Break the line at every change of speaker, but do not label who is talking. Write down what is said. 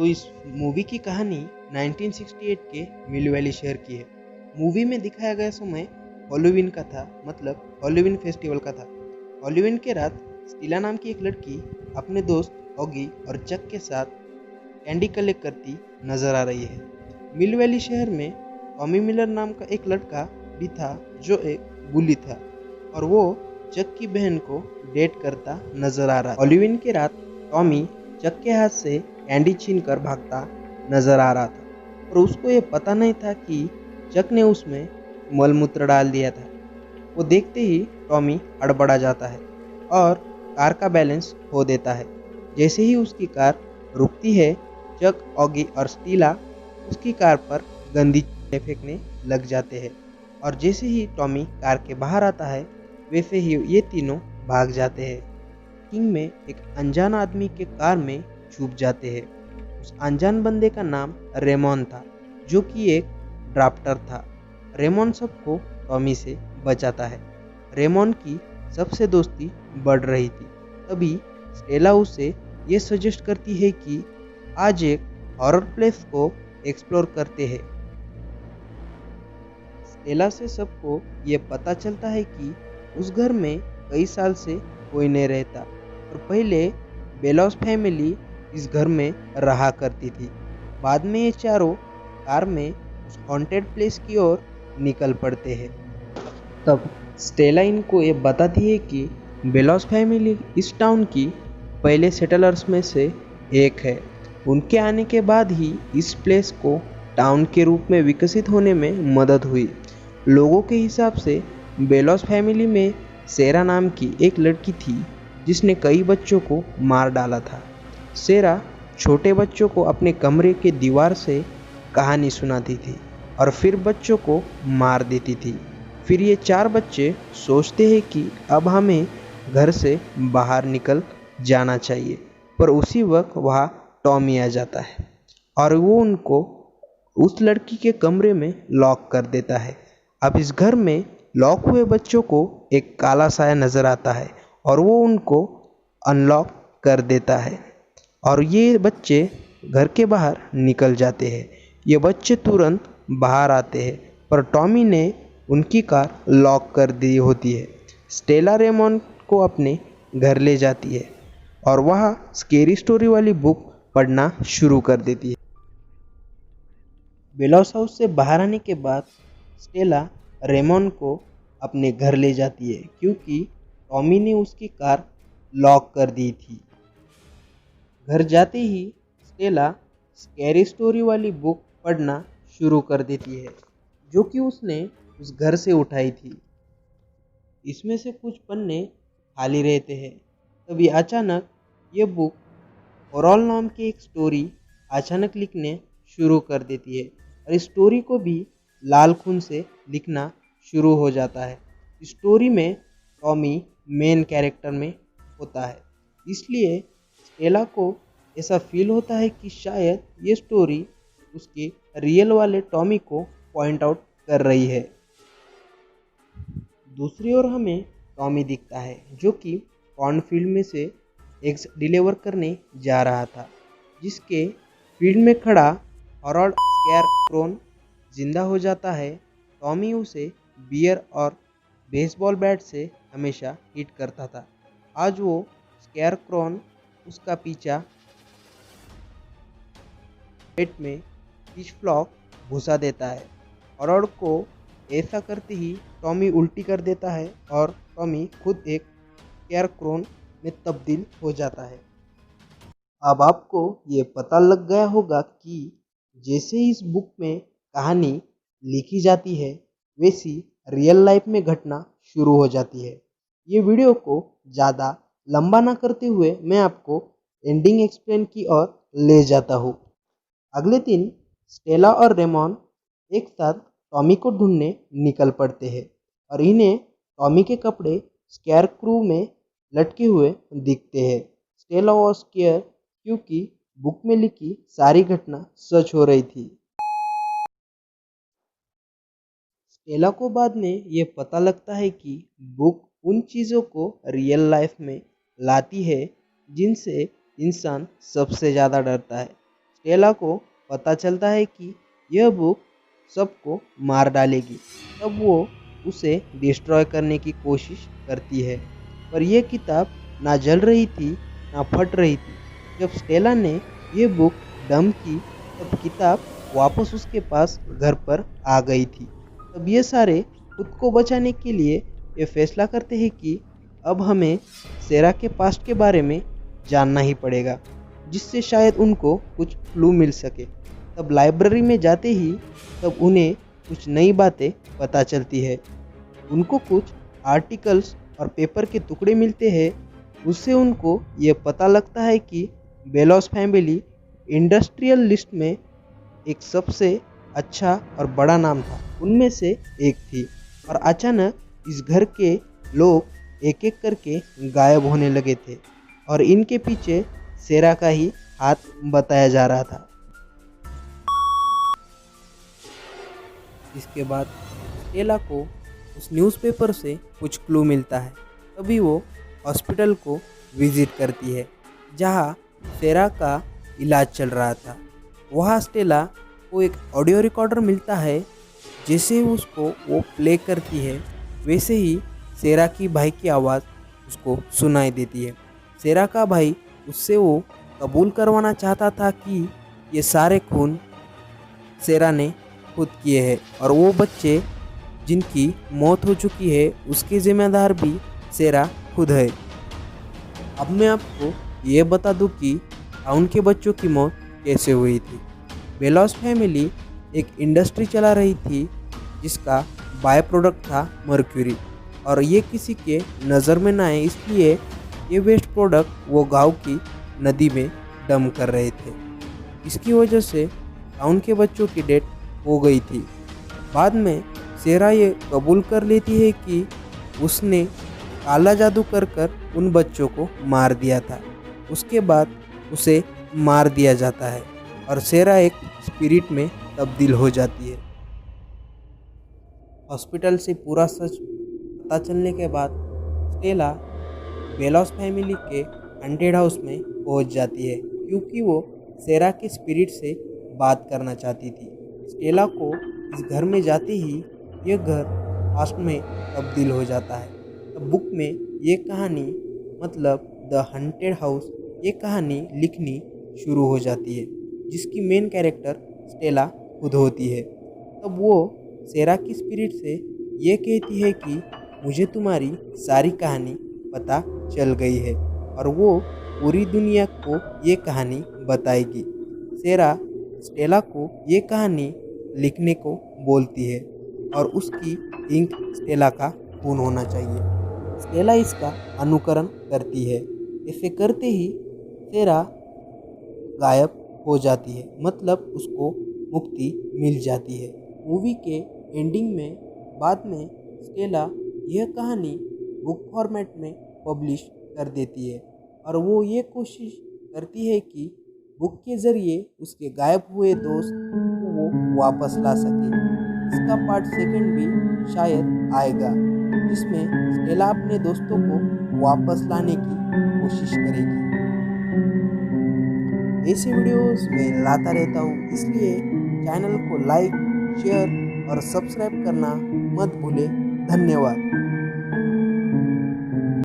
तो इस मूवी की कहानी 1968 के मिल वैली शहर की है। मूवी में दिखाया गया समय हॉलोवीन का था, मतलब हॉलोवीन फेस्टिवल का था। हॉलोवीन के रात स्टीला नाम की एक लड़की अपने दोस्त ऑगी और चक के साथ कैंडी कलेक्ट करती नजर आ रही है। मिल वैली शहर में टॉमी मिलर नाम का एक लड़का भी था जो एक बुली था और वो चक की बहन को डेट करता नजर आ रहा था। हॉलोवीन की रात टॉमी चक के हाथ से कैंडी छीन कर भागता नजर आ रहा था और उसको ये पता नहीं था कि चक ने उसमें मलमूत्र डाल दिया था। वो देखते ही टॉमी हड़बड़ा जाता है और कार का बैलेंस खो देता है। जैसे ही उसकी कार रुकती है, चक, ऑगी और स्टीला उसकी कार पर गंदी चीजें फेंकने लग जाते हैं और जैसे ही टॉमी कार के बाहर आता है वैसे ही ये तीनों भाग जाते हैं। किंग में एक अनजान आदमी के कार में छुप जाते हैं। उस अनजान बंदे का नाम रेमोन था, जो कि एक ड्राफ्टर था। रेमोन सबको टॉमी से बचाता है। रेमोन की सबसे दोस्ती बढ़ रही थी। तभी स्टेला उसे ये सजेस्ट करती है कि आज एक हॉरर प्लेस को एक्सप्लोर करते हैं। स्टेला से सबको ये पता चलता है कि उस घर में कई साल से कोई नहीं रहता और पहले बेलॉस फैमिली इस घर में रहा करती थी। बाद में ये चारों कार में उस हॉन्टेड प्लेस की ओर निकल पड़ते हैं। तब स्टेला इनको ये बताती है कि बेलॉस फैमिली इस टाउन की पहले सेटलर्स में से एक है। उनके आने के बाद ही इस प्लेस को टाउन के रूप में विकसित होने में मदद हुई। लोगों के हिसाब से बेलॉस फैमिली में सेरा नाम की एक लड़की थी जिसने कई बच्चों को मार डाला था। सेरा छोटे बच्चों को अपने कमरे के दीवार से कहानी सुनाती थी और फिर बच्चों को मार देती थी। फिर ये चार बच्चे सोचते हैं कि अब हमें घर से बाहर निकल जाना चाहिए, पर उसी वक्त वहाँ टॉमी आ जाता है और वो उनको उस लड़की के कमरे में लॉक कर देता है। अब इस घर में लॉक हुए बच्चों को एक काला साया नजर आता है और वो उनको अनलॉक कर देता है और ये बच्चे घर के बाहर निकल जाते हैं। ये बच्चे तुरंत बाहर आते हैं पर टॉमी ने उनकी कार लॉक कर दी होती है। स्टेला रेमोन को अपने घर ले जाती है और वहाँ स्केरी स्टोरी वाली बुक पढ़ना शुरू कर देती है। बेलॉस हाउस से बाहर आने के बाद स्टेला रेमोन को अपने घर ले जाती है क्योंकि टॉमी ने उसकी कार लॉक कर दी थी। घर जाते ही स्टेला स्कैरी स्टोरी वाली बुक पढ़ना शुरू कर देती है जो कि उसने उस घर से उठाई थी। इसमें से कुछ पन्ने खाली रहते हैं। तभी अचानक ये बुक ओरल नाम की एक स्टोरी अचानक लिखने शुरू कर देती है और इस स्टोरी को भी लाल खून से लिखना शुरू हो जाता है। स्टोरी में टॉमी मेन कैरेक्टर में होता है, इसलिए स्टेला को ऐसा फील होता है कि शायद ये स्टोरी उसके रियल वाले टॉमी को पॉइंट आउट कर रही है। दूसरी ओर हमें टॉमी दिखता है जो कि कॉर्नफील्ड में से एग्स डिलीवर करने जा रहा था, जिसके फील्ड में खड़ा हॉरर्ड स्कैरक्रोन जिंदा हो जाता है। टॉमी उसे बियर और बेसबॉल बैट से हमेशा हिट करता था। आज वो स्कैरक्रोन उसका पीछा पेट में फिश फ्लॉक घुसा देता है। हॉरर्ड को ऐसा करते ही टॉमी उल्टी कर देता है और टॉमी खुद एक स्कैरक्रोन में तब्दील हो जाता है। अब आपको ये पता लग गया होगा कि जैसे इस बुक में कहानी लिखी जाती है वैसी रियल लाइफ में घटना शुरू हो जाती है। ये वीडियो को ज़्यादा लंबा ना करते हुए मैं आपको एंडिंग एक्सप्लेन की ओर ले जाता हूँ। अगले दिन स्टेला और रेमोन एक साथ टॉमी को ढूंढने निकल पड़ते हैं और इन्हें टॉमी के कपड़े स्केयर क्रू में लटके हुए दिखते हैं। स्टेला वॉज स्केयर क्योंकि बुक में लिखी सारी घटना सच हो रही थी। स्टेला को बाद में ये पता लगता है कि बुक उन चीज़ों को रियल लाइफ में लाती है जिनसे इंसान सबसे ज़्यादा डरता है। स्टेला को पता चलता है कि यह बुक सबको मार डालेगी। तब वो उसे डिस्ट्रॉय करने की कोशिश करती है, पर यह किताब ना जल रही थी ना फट रही थी। जब स्टेला ने यह बुक डंप की तब किताब वापस उसके पास घर पर आ गई थी। तब ये सारे खुद को बचाने के लिए ये फैसला करते हैं कि अब हमें सेरा के पास्ट के बारे में जानना ही पड़ेगा, जिससे शायद उनको कुछ क्लू मिल सके। तब लाइब्रेरी में जाते ही तब उन्हें कुछ नई बातें पता चलती है। उनको कुछ आर्टिकल्स और पेपर के टुकड़े मिलते हैं। उससे उनको ये पता लगता है कि बेलोस फैमिली इंडस्ट्रियल लिस्ट में एक सबसे अच्छा और बड़ा नाम था, उनमें से एक थी। और अचानक इस घर के लोग एक एक करके गायब होने लगे थे और इनके पीछे सेरा का ही हाथ बताया जा रहा था। इसके बाद स्टेला को उस न्यूज़पेपर से कुछ क्लू मिलता है। तभी वो हॉस्पिटल को विजिट करती है जहाँ सेरा का इलाज चल रहा था। वहाँ स्टेला को एक ऑडियो रिकॉर्डर मिलता है। जैसे उसको वो प्ले करती है वैसे ही सेरा की भाई की आवाज़ उसको सुनाई देती है। सेरा का भाई उससे वो कबूल करवाना चाहता था कि ये सारे खून सेरा ने खुद किए हैं और वो बच्चे जिनकी मौत हो चुकी है उसके जिम्मेदार भी सेरा खुद है। अब मैं आपको ये बता दूं कि उनके बच्चों की मौत कैसे हुई थी। बेलोस फैमिली एक इंडस्ट्री चला रही थी जिसका बाय प्रोडक्ट था मर्क्यूरी, और ये किसी के नज़र में ना आए इसलिए ये वेस्ट प्रोडक्ट वो गांव की नदी में डंप कर रहे थे। इसकी वजह से टाउन के बच्चों की डेथ हो गई थी। बाद में सेरा ये कबूल कर लेती है कि उसने काला जादू कर उन बच्चों को मार दिया था। उसके बाद उसे मार दिया जाता है और सेरा एक स्पिरिट में तब्दील हो जाती है। हॉस्पिटल से पूरा सच पता चलने के बाद स्टेला बेलोस फैमिली के हॉन्टेड हाउस में पहुंच जाती है क्योंकि वो सेरा के स्पिरिट से बात करना चाहती थी। स्टेला को इस घर में जाते ही यह घर पास्ट में तब्दील हो जाता है। अब बुक में ये कहानी मतलब द हॉन्टेड हाउस ये कहानी लिखनी शुरू हो जाती है, जिसकी मेन कैरेक्टर स्टेला खुद होती है। तब वो सेरा की स्पिरिट से ये कहती है कि मुझे तुम्हारी सारी कहानी पता चल गई है और वो पूरी दुनिया को ये कहानी बताएगी। सेरा स्टेला को ये कहानी लिखने को बोलती है और उसकी इंक स्टेला का खून होना चाहिए। स्टेला इसका अनुकरण करती है। इसे करते ही सेरा गायब हो जाती है, मतलब उसको मुक्ति मिल जाती है। मूवी के एंडिंग में बाद में स्टेला यह कहानी बुक फॉर्मेट में पब्लिश कर देती है और वो ये कोशिश करती है कि बुक के ज़रिए उसके गायब हुए दोस्त को वो वापस ला सके। इसका पार्ट सेकंड भी शायद आएगा जिसमें स्टेला अपने दोस्तों को वापस लाने की कोशिश करेगी। ऐसे वीडियोस मैं लाता रहता हूँ, इसलिए चैनल को लाइक, शेयर और सब्सक्राइब करना मत भूलें। धन्यवाद।